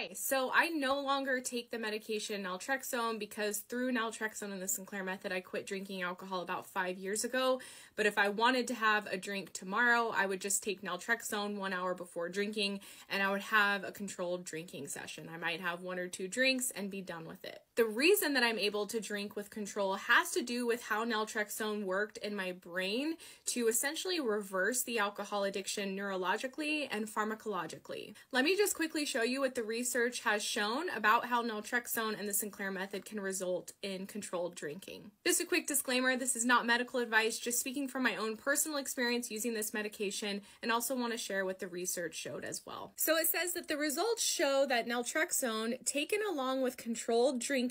Hi, so I no longer take the medication naltrexone because through naltrexone and the Sinclair Method, I quit drinking alcohol about 5 years ago. But if I wanted to have a drink tomorrow, I would just take naltrexone 1 hour before drinking and I would have a controlled drinking session. I might have 1 or 2 drinks and be done with it. The reason that I'm able to drink with control has to do with how naltrexone worked in my brain to essentially reverse the alcohol addiction neurologically and pharmacologically. Let me just quickly show you what the research has shown about how naltrexone and the Sinclair Method can result in controlled drinking. Just a quick disclaimer, this is not medical advice, just speaking from my own personal experience using this medication, and also want to share what the research showed as well. So it says that the results show that naltrexone, taken along with controlled drinking,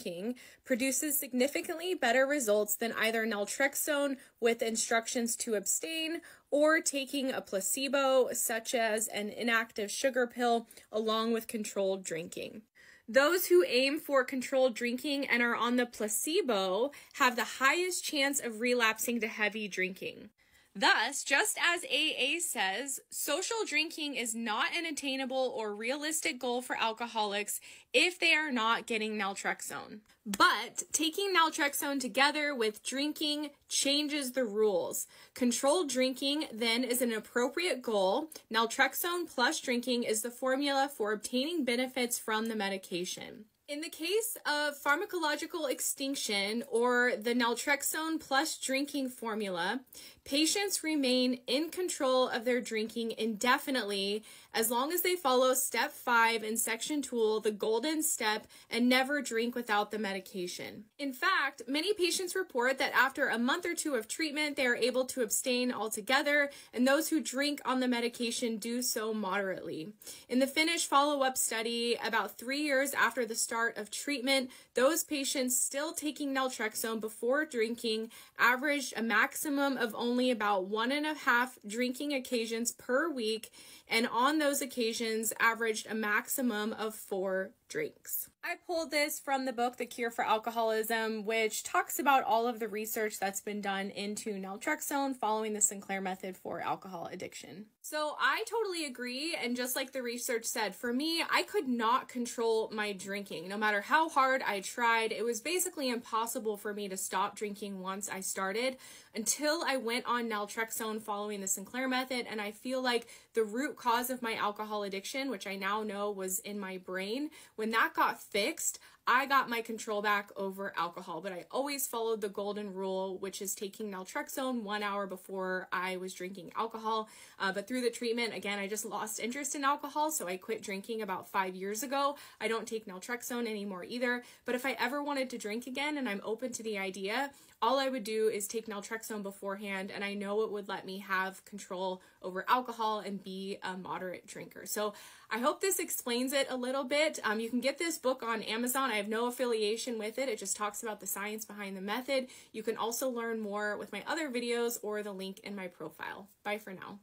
produces significantly better results than either naltrexone with instructions to abstain or taking a placebo, such as an inactive sugar pill, along with controlled drinking. Those who aim for controlled drinking and are on the placebo have the highest chance of relapsing to heavy drinking. Thus, just as AA says, social drinking is not an attainable or realistic goal for alcoholics if they are not getting naltrexone. But taking naltrexone together with drinking changes the rules. Controlled drinking then is an appropriate goal. Naltrexone plus drinking is the formula for obtaining benefits from the medication. In the case of pharmacological extinction, or the naltrexone plus drinking formula, patients remain in control of their drinking indefinitely as long as they follow step 5 in section 2, the golden step, and never drink without the medication. In fact, many patients report that after a month or 2 of treatment, they are able to abstain altogether, and those who drink on the medication do so moderately. In the Finnish follow-up study, about 3 years after the start of treatment, those patients still taking naltrexone before drinking averaged a maximum of only about 1.5 drinking occasions per week, and on those occasions averaged a maximum of 4 drinks. I pulled this from the book The Cure for Alcoholism, which talks about all of the research that's been done into naltrexone following the Sinclair Method for alcohol addiction. So I totally agree, and just like the research said, for me, I could not control my drinking. No matter how hard I tried, it was basically impossible for me to stop drinking once I started until I went on naltrexone following the Sinclair Method, and I feel like the root cause of my alcohol addiction, which I now know was in my brain, when that got fixed, I got my control back over alcohol. But I always followed the golden rule, which is taking naltrexone 1 hour before I was drinking alcohol. But through the treatment, again, I just lost interest in alcohol, so I quit drinking about 5 years ago. I don't take naltrexone anymore either. But if I ever wanted to drink again, and I'm open to the idea, all I would do is take naltrexone beforehand, and I know it would let me have control over alcohol and be a moderate drinker. So I hope this explains it a little bit. You can get this book on Amazon. I have no affiliation with it. It just talks about the science behind the method. You can also learn more with my other videos or the link in my profile. Bye for now.